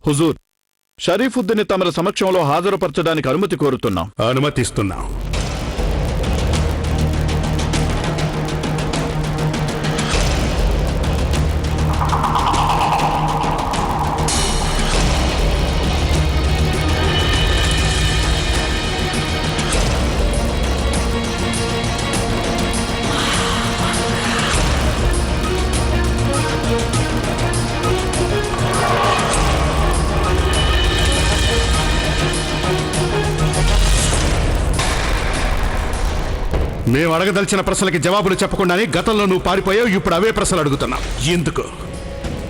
హుజూర్, షరీఫుద్దీన్ తమరి సమక్షంలో హాజరుపరచడానికి అనుమతి కోరుతున్నాం. అనుమతిస్తున్నాం. మేము అడగదలిచిన ప్రశ్నలకి జవాబులు చెప్పకుండానే గతంలో నువ్వు పారిపోయావు. ఇప్పుడు అవే ప్రశ్నలు అడుగుతున్నావు. ఎందుకు?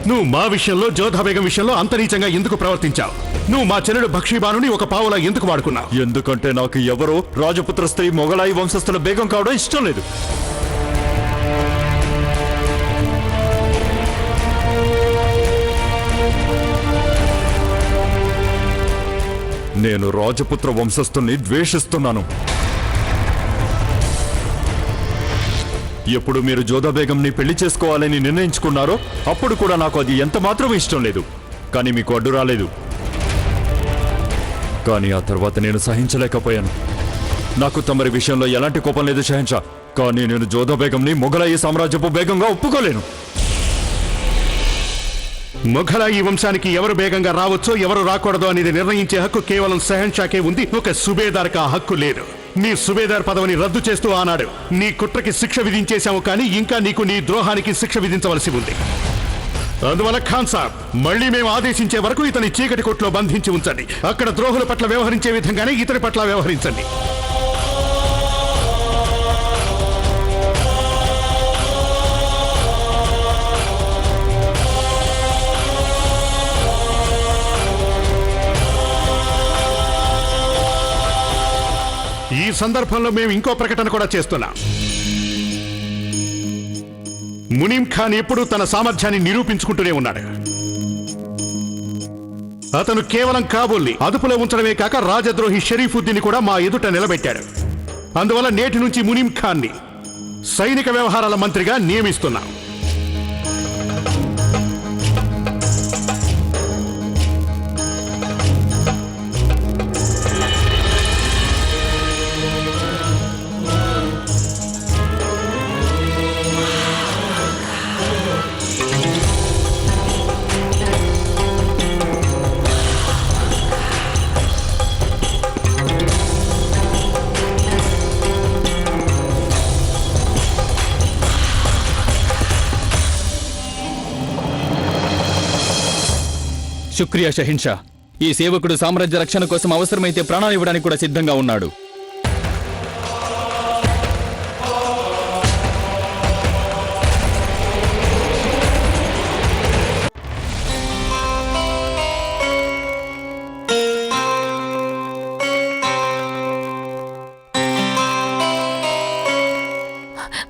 నువ్వు మా విషయంలో, జోధా బేగం విషయంలో అంత నీచంగా ఎందుకు ప్రవర్తించావు? నువ్వు మా చెల్లెడు బక్షీబానుని ఒక పావులా ఎందుకు వాడుకున్నావు? ఎందుకంటే నాకు ఎవరో రాజపుత్ర స్త్రీ మొగలాయి వంశస్థుల బేగం కావడం ఇష్టం లేదు. నేను రాజపుత్ర వంశస్థుల్ని ద్వేషిస్తున్నాను. ఎప్పుడు మీరు జోధా బేగంని పెళ్లి చేసుకోవాలని నిర్ణయించుకున్నారో అప్పుడు కూడా నాకు అది ఎంత మాత్రం ఇష్టం లేదు. కానీ మీకు అడ్డు రాలేదు. కానీ ఆ తర్వాత నేను సహించలేకపోయాను. నాకు తమరి విషయంలో ఎలాంటి కోపం లేదు షహన్షా. కానీ నేను జోధా బేగంని మొఘలాయి సామ్రాజ్యపు బేగంగా ఒప్పుకోలేను. మొఘలాయి వంశానికి ఎవరు బేగంగా రావచ్చో ఎవరు రాకూడదో అనేది నిర్ణయించే హక్కు కేవలం షహన్షాకే ఉంది. ఒక సుబేదార్కి ఆ హక్కు లేదు. నీ సుబేదార్ పదవిని రద్దు చేస్తూ ఆనాడు నీ కుట్రకి శిక్ష విధించేశాము. కానీ ఇంకా నీకు నీ ద్రోహానికి శిక్ష విధించవలసి ఉంది. అందువల్ల ఖాన్ సాబ్, మళ్లీ మేము ఆదేశించే వరకు ఇతని చీకటి కొట్లో బంధించి ఉంచండి. అక్కడ ద్రోహుల పట్ల వ్యవహరించే విధంగానే ఇతని పట్ల వ్యవహరించండి. ఈ సందర్భంలో మేము ఇంకో ప్రకటన కూడా చేస్తున్నాం. మునీం ఖాన్ ఎప్పుడూ తన సామర్థ్యాన్ని నిరూపించుకుంటూనే ఉన్నాడు. అతను కేవలం కాబూల్ని అదుపులో ఉంచడమే కాక రాజద్రోహి షరీఫుద్దీన్ కూడా మా ఎదుట నిలబెట్టాడు. అందువల్ల నేటి నుంచి మునీం ఖాన్ని సైనిక వ్యవహారాల మంత్రిగా నియమిస్తున్నాం. శుక్రియా షహిన్షా. ఈ సేవకుడు సామ్రాజ్య రక్షణ కోసం అవసరమైతే ప్రాణాలు ఇవ్వడానికి కూడా సిద్ధంగా ఉన్నాడు.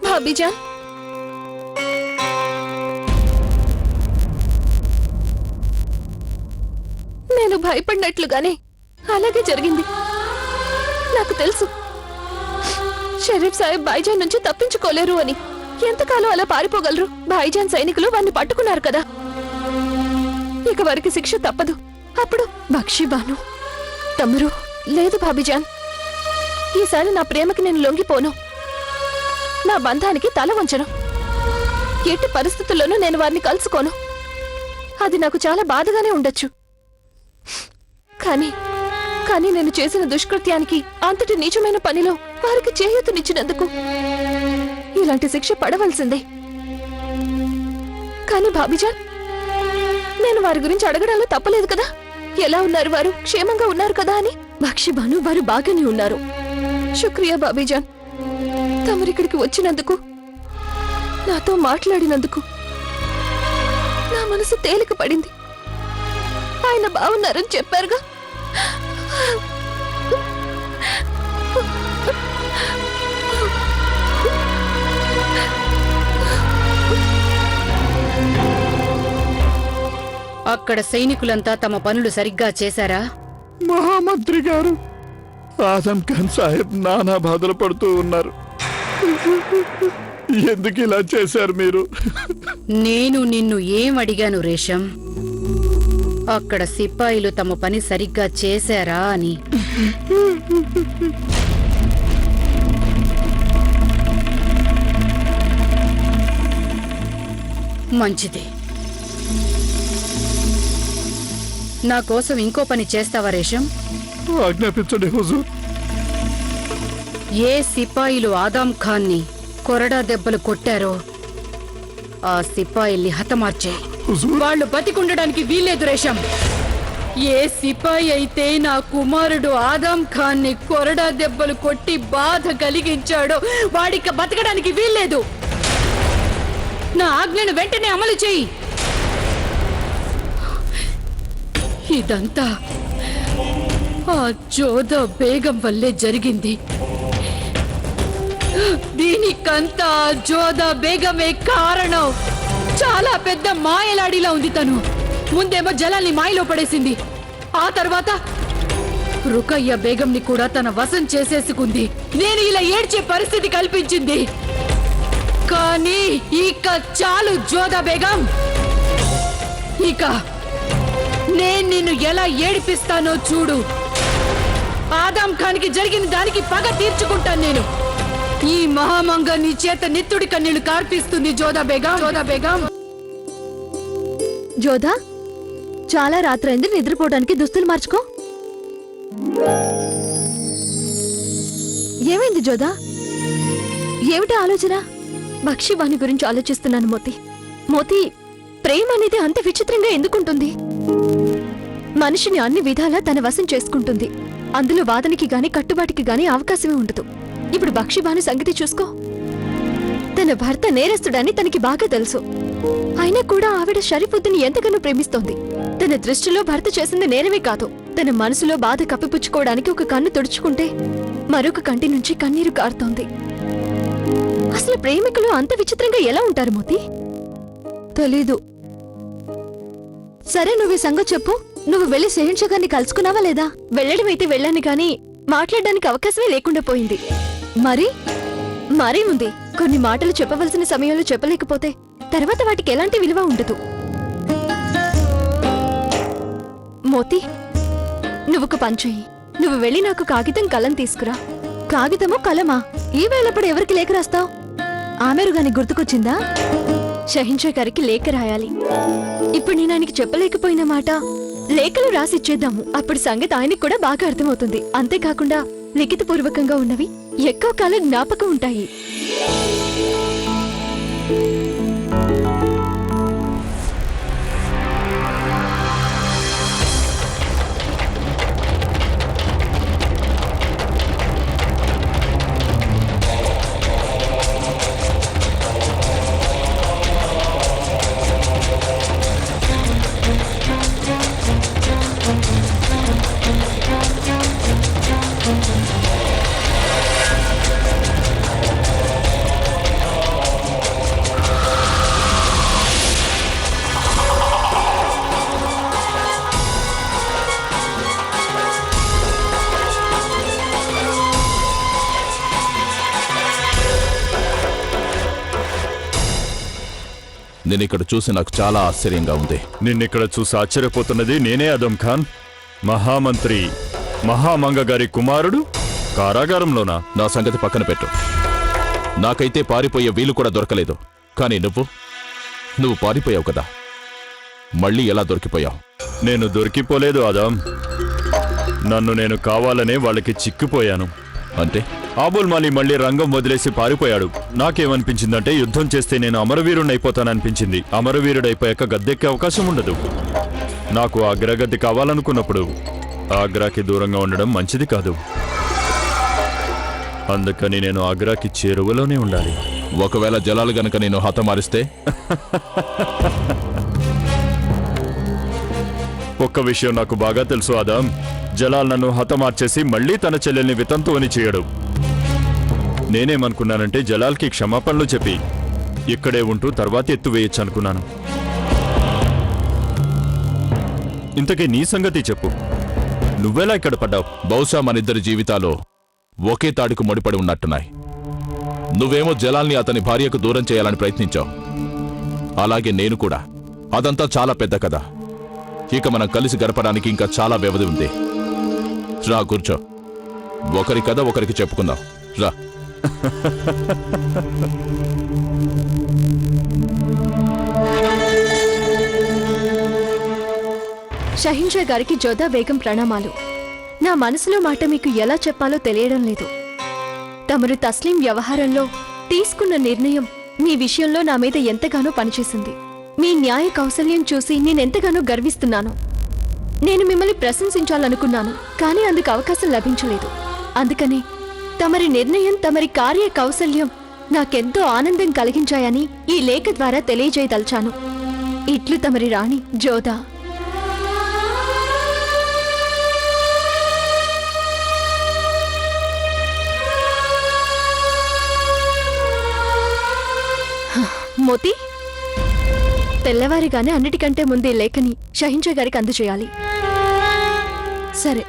భాబీజాన్, నేను భయపడినట్లుగానే అలాగే జరిగింది. నాకు తెలుసు షరీఫ్ సాహెబ్ భాయిజాన్ నుంచి తప్పించుకోలేరు అని. ఎంతకాలం అలా పారిపోగలరు? భాయిజాన్ సైనికులు వారిని పట్టుకున్నారు కదా. ఇక వారికి శిక్ష తప్పదు. అప్పుడు బక్షీబాను తమరు. లేదు భాబీజాన్, ఈసారి నా ప్రేమకి నేను లొంగిపోను. నా బంధానికి తల వంచను. ఎట్టి పరిస్థితుల్లోనూ నేను వారిని కలుసుకోను. అది నాకు చాలా బాధగానే ఉండొచ్చు. కానీ నేను చేసిన దుష్కృత్యానికి, అంతటి నీచమైన పనిలో వారికి చేయూతనిచ్చినందుకు ఇలాంటి శిక్ష పడవలసిందే. కానీ భాబీజాన్, నేను వారి గురించి అడగడంలో తప్పలేదు కదా. ఎలా ఉన్నారు వారు? క్షేమంగా ఉన్నారు కదా అని. బక్షీబాను, వారు బాగానే ఉన్నారు. శుక్రియా భాబీజాన్. తమరిక్కడికి వచ్చినందుకు, నాతో మాట్లాడినందుకు నా మనసు తేలిక పడింది. ఆయన బాగున్నారని చెప్పారుగా. అక్కడ సైనికులంతా తమ పనులు సరిగ్గా చేశారా? మహామంత్రి గారు, ఆజం ఖాన్ సాహెబ్ నానా బాధలు పడుతూ ఉన్నారు. ఎందుకు ఇలా చేశారు మీరు? నేను నిన్ను ఏం అడిగాను రేషం? అక్కడ సిపాయిలు తమ పని సరిగ్గా చేశారా అని. మంచిది. నా కోసం ఇంకో పని చేస్తావా రేషం? ఆజ్ఞాపించండి హుజూర్. ఏ సిపాయిలు ఆదాం ఖాన్ని కొరడా దెబ్బలు కొట్టారో ఆ సిపాయిల్ని హతమార్చే. వాళ్ళు బతికుండడానికి వీల్లేదు రేషం. ఏ సిపాయి అయితే నా కుమారుడు ఆదాం ఖాన్ని కొరడా దెబ్బలు కొట్టి బాధ కలిగించాడో వాడిక బతకడానికి వీల్లేదు. నా ఆజ్ఞను వెంటనే అమలు చెయ్యి. ఇదంతా ఆ జోదా బేగం వల్లే జరిగింది. దీనికంతా జోదా బేగమే కారణం. చాలా పెద్ద మాయలాడిలా ఉంది తను. ముందేమో జలాల్ని మాయలో పడేసింది, ఆ తర్వాత రుకయ్య బేగంని కూడా తన వశం చేసేసుకుంది. నేను ఇలా ఏడ్చే పరిస్థితి కల్పించింది. కానీ ఇక చాలు జోదా బేగం. ఇక నేను నిన్ను ఎలా ఏడిపిస్తానో చూడు. ఆదాం ఖాన్కి జరిగిన దానికి పగ తీర్చుకుంటాను నేను. ఈ మహామంగ నీ చేత నిత్తుడి కన్నీళ్లు కార్పిస్తుంది జోదా బేగం. జోదా బేగం. జోదా, చాలా రాత్రైంది, నిద్రపోవడానికి దుస్తులు మార్చుకో. ఏమైంది జోదా? ఏమిటి ఆలోచన? భక్షివాణి గురించి ఆలోచిస్తున్నాను మోతి. మోతి, ప్రేమ అనేది అంత విచిత్రంగా ఎందుకుంటుంది? మనిషిని అన్ని విధాలా తన వశం చేసుకుంటుంది. అందులో వాదనకి గాని కట్టుబాటుకి గాని అవకాశమే ఉండదు. ఇప్పుడు భక్షివాణి సంగతి చూసుకో. తన భర్త నేరస్తుడని తనకి బాగా తెలుసు. అయినా కూడా ఆవిడ షరీఫుద్దీన్ ఎంతగానో ప్రేమిస్తోంది. తన దృష్టిలో భర్త చేసింది నేరమే కాదు. తన మనసులో బాధ కప్పిపుచ్చుకోవడానికి ఒక కన్ను తుడుచుకుంటే మరొక కంటి నుంచి కన్నీరు కారుతోంది. అసలు ప్రేమికులు అంత విచిత్రంగా ఎలా ఉంటారు మోతి? తెలీదు. సరే, నువ్వు ఈ సంగతి చెప్పు. నువ్వు వెళ్లి శహింషాగాన్ని కలుసుకున్నావా లేదా? వెళ్లడమైతే వెళ్ళాను కానీ మాట్లాడడానికి అవకాశమే లేకుండా పోయింది. మరీ ఉంది. కొన్ని మాటలు చెప్పవలసిన సమయంలో చెప్పలేకపోతే తర్వాత వాటికి ఎలాంటి విలువ ఉండదు. మోతి, నువ్వొక పని చెయ్యి. నువ్వు వెళ్ళి నాకు కాగితం కలం తీసుకురా. కాగితమో కలమా? ఈ వేళప్పుడు ఎవరికి లేఖ రాస్తావు? ఆమెరు గాని గుర్తుకొచ్చిందా? షహిన్షా గారికి లేఖ రాయాలి. ఇప్పుడు నేను ఆయనకి చెప్పలేకపోయిన మాట లేఖలు రాసిచ్చేద్దాము. అప్పుడు సంగతి ఆయనకు కూడా బాగా అర్థమవుతుంది. అంతేకాకుండా లిఖితపూర్వకంగా ఉన్నవి ఎక్కువ కాలం జ్ఞాపకం ఉంటాయి. నేనిక్కడ చూసి నాకు చాలా ఆశ్చర్యంగా ఉంది. నిన్నిక్కడ చూసి ఆశ్చర్యపోతున్నది నేనే ఆదం ఖాన్. మహామంత్రి మహామంగ గారి కుమారుడు కారాగారంలోనా? నా సంగతి పక్కన పెట్టు. నాకైతే పారిపోయే వీలు కూడా దొరకలేదు. కానీ నువ్వు పారిపోయావు కదా, మళ్ళీ ఎలా దొరికిపోయావు? నేను దొరికిపోలేదు ఆదాం. నన్ను నేను కావాలనే వాళ్ళకి చిక్కిపోయాను. అంటే ఆబుల్ మాలి మళ్ళీ రంగం వదిలేసి పారిపోయాడు. నాకేమనిపించిందంటే యుద్ధం చేస్తే నేను అమరవీరుడైపోతాననిపించింది. అమరవీరుడైపోయాక గద్దెక్కే అవకాశం ఉండదు. నాకు అగ్రగద్దె కావాలనుకున్నప్పుడు ఆగ్రాకి దూరంగా ఉండడం మంచిది కాదు. అందుకని నేను ఆగ్రాకి చేరువలోనే ఉండాలి. ఒకవేళ జలాలు గనక నేను హతమారిస్తే? ఒక్క విషయం నాకు బాగా తెలుసు ఆదాం. జలాల్ నన్ను హతమార్చేసి మళ్లీ తన చెల్లెల్ని వితంతువని చేయడు. నేనేమనుకున్నానంటే జలాల్కి క్షమాపణలు చెప్పి ఇక్కడే ఉంటూ తర్వాత ఎత్తువేయచ్చు అనుకున్నాను. ఇంతకీ నీ సంగతి చెప్పు. నువ్వెలా ఇక్కడ పడ్డావు? బహుశా మనిద్దరి జీవితాలు ఒకే తాడుకు ముడిపడి ఉన్నట్టున్నాయి. నువ్వేమో జలాల్ని అతని భార్యకు దూరం చేయాలని ప్రయత్నించావు. అలాగే నేను కూడా. అదంతా చాలా పెద్ద కథ. ఇక మనం కలిసి గడపడానికి ఇంకా చాలా వ్యవధి ఉంది. రా కూర్చో, ఒకరి కథ ఒకరికి చెప్పుకుందాం. రా. షహిన్షా గారికి జోదా బేగం ప్రణామాలు. నా మనసులో మాట మీకు ఎలా చెప్పాలో తెలియడం లేదు. తమరు తస్లీం వ్యవహారంలో తీసుకున్న నిర్ణయం మీ విషయంలో నా మీద ఎంతగానో పనిచేసింది. మీ న్యాయ కౌశల్యం చూసి నేనెంతగానో గర్విస్తున్నాను. నేను మిమ్మల్ని ప్రశంసించాలనుకున్నాను, కానీ అందుకు అవకాశం లభించలేదు. అందుకని తమరి నిర్ణయం, తమరి కార్య కౌశల్యం నాకెంతో ఆనందం కలిగించాయని ఈ లేఖ ద్వారా తెలియజేయదలిచాను. ఇట్లు తమరి రాణి జోదా. మోతి, తెల్లవారిగానే అన్నిటికంటే ముందే లేఖని షహిన్షా గారికి అందజేయాలి. సరే.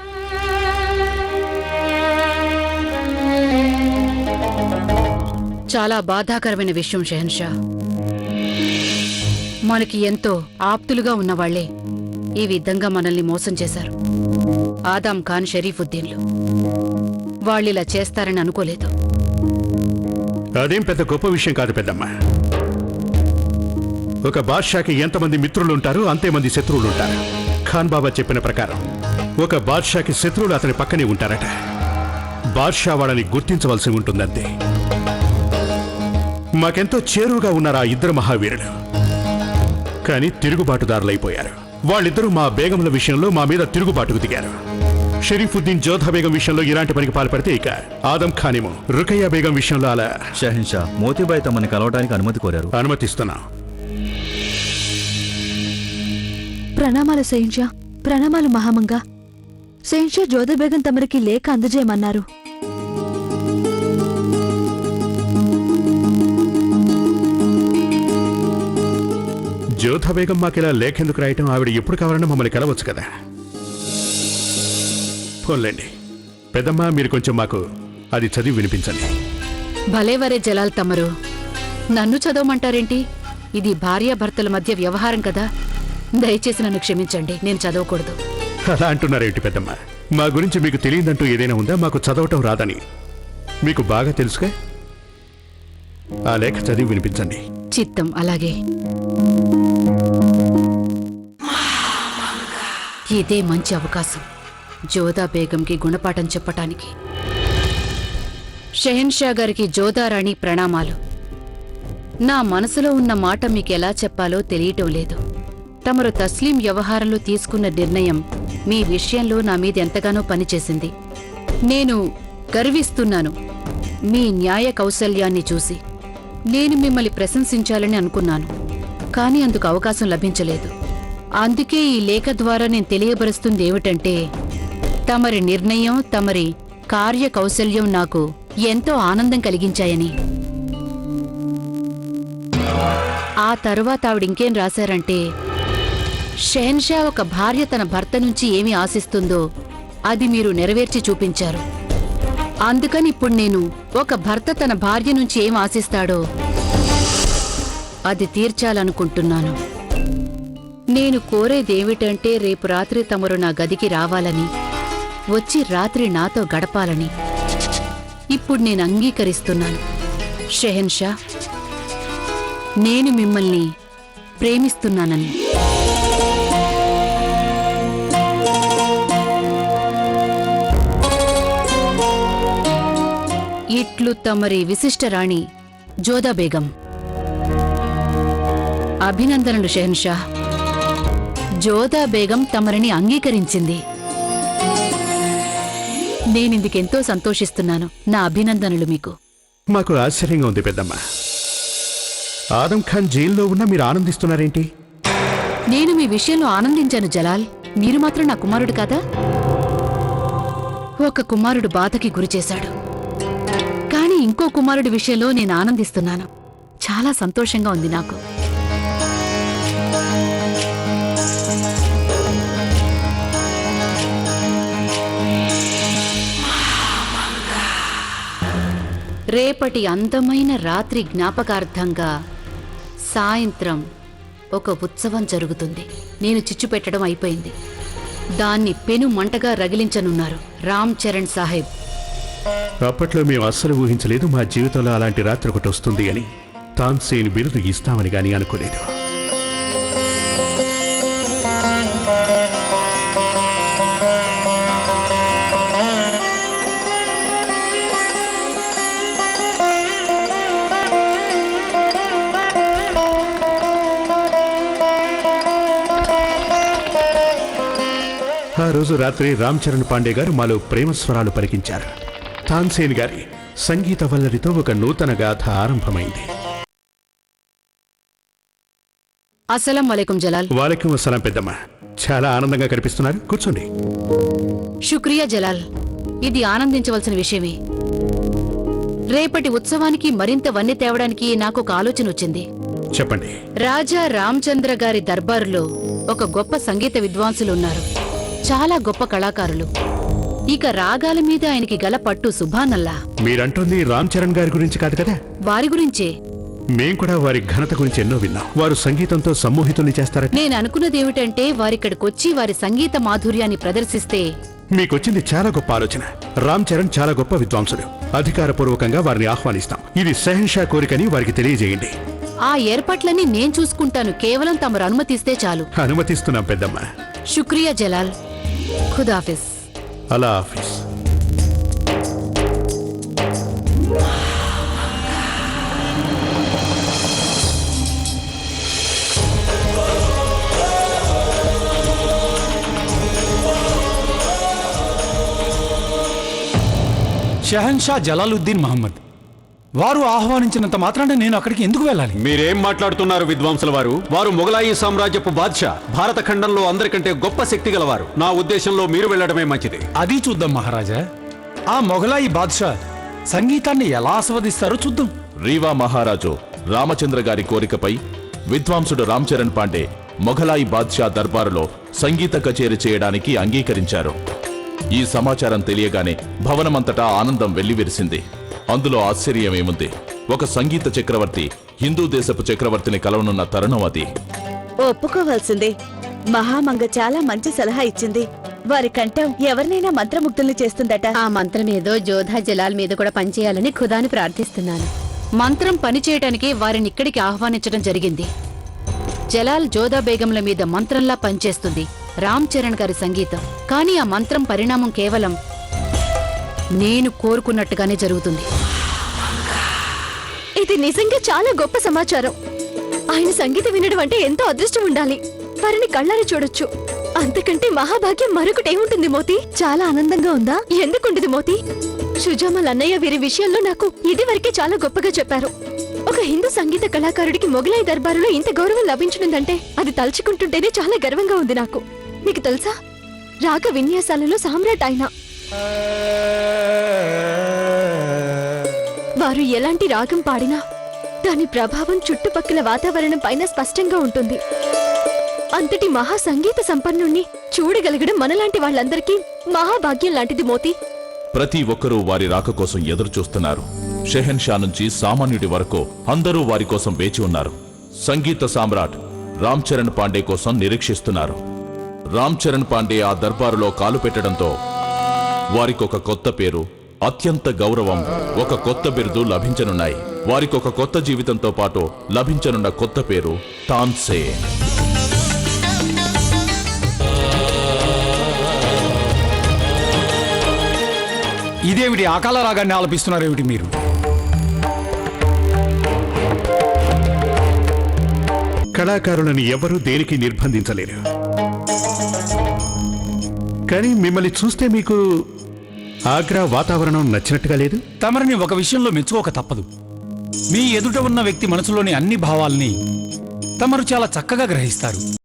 చాలా బాధాకరమైన విషయం షెహన్షా. మనకి ఎంతో ఆప్తులుగా ఉన్నవాళ్లే ఈ విధంగా మనల్ని మోసం చేశారు. ఆదాం ఖాన్, షరీఫుద్దీన్లు వాళ్ళిలా చేస్తారని అనుకోలేదు. అదేం పెద్ద గొప్ప విషయం కాదు పెద్దమ్మ. ఒక బాద్షాకి ఎంతమంది మిత్రులుంటారో అంతేమంది శత్రువులుంటారు. ఖాన్ బాబా చెప్పిన ప్రకారం ఒక బాద్షాకి శత్రువులు అతని పక్కనే ఉంటారట. బాద్షా వాళ్ళని గుర్తించవలసి ఉంటుందంతే. మాకెంతో చేరువుగా ఉన్నారు ఆ ఇద్దరు మహావీరులు, కానీ తిరుగుబాటుదారులైపోయారు. వాళ్ళిద్దరూ మా బేగంల విషయంలో మా మీద తిరుగుబాటుకు దిగారు. షరీఫుద్దీన్ జోధా బేగం విషయంలో ఇలాంటి పనికి పాల్పడితే, ఇక ఆదం ఖానేమో రుకయ్యా బేగం విషయంలో అలా. షహిన్షా, మోతీబాయ్ తమని కలవడానికి అనుమతి కోరారు. అనుమతిస్తున్నా. ప్రణామాలు షహిన్షా. ప్రణామాలు మహామంగా. షహిన్షా, జోధా బేగం తమరికి లేఖ అందజేయమన్నారు. జోధా బేగం మాకిలా లేఖెందుకు రాయటం? ఆవిడ ఎప్పుడు కావాలన్నా మమ్మల్ని కలవచ్చు కదా. పోన్లేండి పెద్దమ్మ, మీరు కొంచెం మాకు అది చదివి వినిపించండి. భలేవరే జలాల్ తమరు, నన్ను చదవమంటారేంటి? ఇది భార్యాభర్తల మధ్య వ్యవహారం కదా. దయచేసి నన్ను క్షమించండి, నేను చదవకూడదు. అలా అంటున్నారేంటి పెద్దమ్మ? మా గురించి మీకు తెలియదంటూ ఏదైనా ఉందా? మాకు చదవటం రాదని మీకు బాగా తెలుసుగా. ఆ లేఖ చదివి వినిపించండి. చిత్తం, అలాగే. ఇదే మంచి అవకాశం జోధా బేగంకి గుణపాఠం చెప్పటానికి. షెహన్షా గారికి జోధారాణి ప్రణామాలు. నా మనసులో ఉన్న మాట మీకెలా చెప్పాలో తెలియటం లేదు. తమరు తస్లీం వ్యవహారంలో తీసుకున్న నిర్ణయం మీ విషయంలో నా మీద ఎంతగానో పనిచేసింది. నేను గర్విస్తున్నాను మీ న్యాయ కౌశల్యాన్ని చూసి. నేను మిమ్మల్ని ప్రశంసించాలని అనుకున్నాను, కానీ అందుకు అవకాశం లభించలేదు. అందుకే ఈ లేఖ ద్వారా నేను తెలియబరుస్తుంది ఏమిటంటే, తమరి నిర్ణయం, తమరి కార్య కౌశల్యం నాకు ఎంతో ఆనందం కలిగించాయని. ఆ తరువాత ఆవిడింకేం రాశారంటే, షెహన్షా ఒక భార్య తన భర్త నుంచి ఏమి ఆశిస్తుందో అది మీరు నెరవేర్చి చూపించారు. అందుకని ఇప్పుడు నేను ఒక భర్త తన భార్య నుంచి ఏం ఆశిస్తాడో అది తీర్చాలనుకుంటున్నాను. నేను కోరేదేమిటంటే, రేపు రాత్రి తమరు నా గదికి రావాలని, వచ్చి రాత్రి నాతో గడపాలని. ఇప్పుడు నేను అంగీకరిస్తున్నాను షెహన్షా. నేను మిమ్మల్ని ప్రేమిస్తున్నానని. ఇట్లు తమరి విశిష్ట రాణి జోధా బేగం. అభినందనలు షెహన్షా. జోధా బేగం తమరిని అంగీకరించింది. నేనిందుకెంతో సంతోషిస్తున్నాను. నా అభినందనలు మీకు. మాకు ఆశ్చర్యంగా ఉంది పెద్దమ్మ. ఆదం ఖాన్ జైల్లో ఉన్నా మీరు ఆనందిస్తున్నారేంటి? నేను మీ విషయంలో ఆనందించాను జలాల్. మీరు మాత్రం నా కుమారుడు కాదా? ఒక కుమారుడు బాధకి గురిచేశాడు, కానీ ఇంకో కుమారుడి విషయంలో నేను ఆనందిస్తున్నాను. చాలా సంతోషంగా ఉంది నాకు. రేపటి అందమైన రాత్రి జ్ఞాపకార్థంగా సాయంత్రం ఒక ఉత్సవం జరుగుతుంది. నేను చిచ్చు పెట్టడం అయిపోయింది. దాన్ని పెను మంటగా రగిలించనున్నారు రామ్ చరణ్ సాహెబ్. అప్పట్లో మేము అస్సలు ఊహించలేదు మా జీవితంలో అలాంటి రాత్రి ఒకటి వస్తుంది అని. తాన్సేన్ బిరుదు ఇస్తామని గాని అనుకోలేదు. ఆ రోజు రాత్రి రామ్ చరణ్ పాండే గారు మాలో ప్రేమ స్వరాలు పలికించారు. తాన్సేన్ గారి సంగీత వల్లరితో ఒక నూతన గాథ ఆరంభమైంది. అస్సలం వలైకుం జలాల్. వాలేకుం అస్సలాం పెద్దమ్మ. చాలా ఆనందంగా కనిపిస్తున్నారు, కూర్చోండి. శుక్రియా జలాల్. ఇది ఆనందించవలసిన విషయమే. రేపటి ఉత్సవానికి మరింత వన్నె తేవడానికి నాకు ఒక ఆలోచన వచ్చింది. చెప్పండి. రాజా రామచంద్ర గారి దర్బారులో ఒక గొప్ప సంగీత విద్వాంసులు ఉన్నారు. చాలా గొప్ప కళాకారులు. ఇక రాగాల మీద ఆయనకి గల పట్టు సుభానల్లా. మీరంటుంది రామ్ చరణ్ గారి గురించి కాదు కదా? వారి గురించే. మేం కూడా వారి ఘనత గురించి ఎన్నో విన్నాం. వారు సంగీతంతో సమ్మోహితుల్ని చేస్తారట. నేను అనుకున్నదేమిటంటే వారిక్కడికొచ్చి వారి సంగీత మాధుర్యాన్ని ప్రదర్శిస్తే. మీకొచ్చింది చాలా గొప్ప ఆలోచన. రామ్ చరణ్ చాలా గొప్ప విద్వాంసుడు. అధికారపూర్వకంగా వారిని ఆహ్వానిస్తాం. ఇది షెహన్షా కోరికని వారికి తెలియజేయండి. ఆ ఏర్పాట్లన్నీ నేను చూసుకుంటాను. కేవలం తమరు అనుమతిస్తే చాలు. అనుమతిస్తున్నాం పెద్దమ్మ. శుక్రియా జలాల్. ఖుదాఫిజ్. అలా ఆఫీస్. షహన్షా జలాలుద్దీన్ మహమ్మద్ వారు ఆహ్వానించినంత మాత్రాన నేను అక్కడికి ఎందుకు వెళ్ళాలి? మీరేం మాట్లాడుతున్నారు విద్వాంసుల వారు? వారు మొఘలాయి సామ్రాజ్యపు బాద్షా. భారత ఖండంలో అందరికంటే గొప్ప శక్తి గలవారు. నా ఉద్దేశంలో మీరు వెళ్ళడమే మంచిది. అది చూద్దాం మహారాజా. ఆ మొఘలాయి బాద్షా సంగీతాన్ని ఎలా ఆస్వాదిస్తారో చూద్దాం. రీవా మహారాజు రామచంద్ర గారి కోరికపై విద్వాంసుడు రామ్ చరణ్ పాండే మొఘలాయి బాద్షా దర్బారులో సంగీత కచేరీ చేయడానికి అంగీకరించారు. ఈ సమాచారం తెలియగానే భవనమంతటా ఆనందం వెల్లివిరిసింది. అందులో ఆశ్చర్యమేముంది? ఒక సంగీత చక్రవర్తి హిందూ దేశపు చక్రవర్తిని కలవనున్న తరుణం అది. ఒప్పుకోవాల్సిందే. మహామంగ చాలా మంచి సలహా ఇచ్చింది. వారి కంఠం ఎవరినైనా మంత్రముగ్ధుల్ని చేస్తుందట. ఆ మంత్రం ఏదో జోధా జలాల్ మీద కూడా పనిచేయాలని ఖుదాని ప్రార్థిస్తున్నాను. మంత్రం పనిచేయటానికి వారిని ఇక్కడికి ఆహ్వానించడం జరిగింది. జలాల్ జోధా బేగంల మీద మంత్రంలా పనిచేస్తుంది రామ్ చరణ్ గారి సంగీతం. కానీ ఆ మంత్రం పరిణామం కేవలం నేను కోరుకున్నట్టుగానే జరుగుతుంది. ఇది నిజంగా చాలా గొప్ప సమాచారం. ఆయన సంగీతం వినడం అంటే ఎంతో అదృష్టం ఉండాలి. వారిని కళ్ళారా చూడొచ్చు. అంతకంటే మహాభాగ్యం మరొకటేముంటుంది మోతి? చాలా ఆనందంగా ఉందా? ఎందుకుండదు మోతి? షుజామల్ అన్నయ్య వీరి విషయంలో నాకు ఇదివరకే చాలా గొప్పగా చెప్పారు. ఒక హిందూ సంగీత కళాకారుడికి మొఘలాయి దర్బారులో ఇంత గౌరవం లభించనుందంటే అది తలుచుకుంటుంటేనే చాలా గర్వంగా ఉంది నాకు. మీకు తెలుసా, రాగ విన్యాసాలలో సామ్రాట్ ఆయన. వారు ఎలాంటి రాగం పాడినా దాని ప్రభావం చుట్టుపక్కల వాతావరణం పైన స్పష్టంగా ఉంటుంది. అంతటి మహా సంగీత సంపన్నుణ్ణి చూడగలగడం మనలాంటి వాళ్ళందరికీ మహాభాగ్యం లాంటిది మోతి. ప్రతి ఒక్కరూ వారి రాక కోసం ఎదురు చూస్తున్నారు. షెహన్షా నుంచి సామాన్యుడి వరకు అందరూ వారి కోసం వేచి ఉన్నారు. సంగీత సామ్రాట్ రామ్ చరణ్ పాండే కోసం నిరీక్షిస్తున్నారు. రామ్ చరణ్ పాండే ఆ దర్బారులో కాలు పెట్టడంతో వారికొక కొత్త పేరు, అత్యంత గౌరవం, ఒక కొత్త బిరుదు లభించనున్నాయి. వారికొక కొత్త జీవితంతో పాటు లభించనున్న కొత్త పేరు తాన్సేన్. ఇదేమిటి ఆకాల రాగాన్ని ఆలపిస్తున్నారేమిటి మీరు? కళాకారులను ఎవరూ దేనికి నిర్బంధించలేరు. కానీ మిమ్మల్ని చూస్తే మీకు ఆగ్రా వాతావరణం నచ్చినట్టుగా లేదు. తమరిని ఒక విషయంలో మెచ్చుకోక తప్పదు. మీ ఎదుట ఉన్న వ్యక్తి మనసులోని అన్ని భావాల్ని తమరు చాలా చక్కగా గ్రహిస్తారు.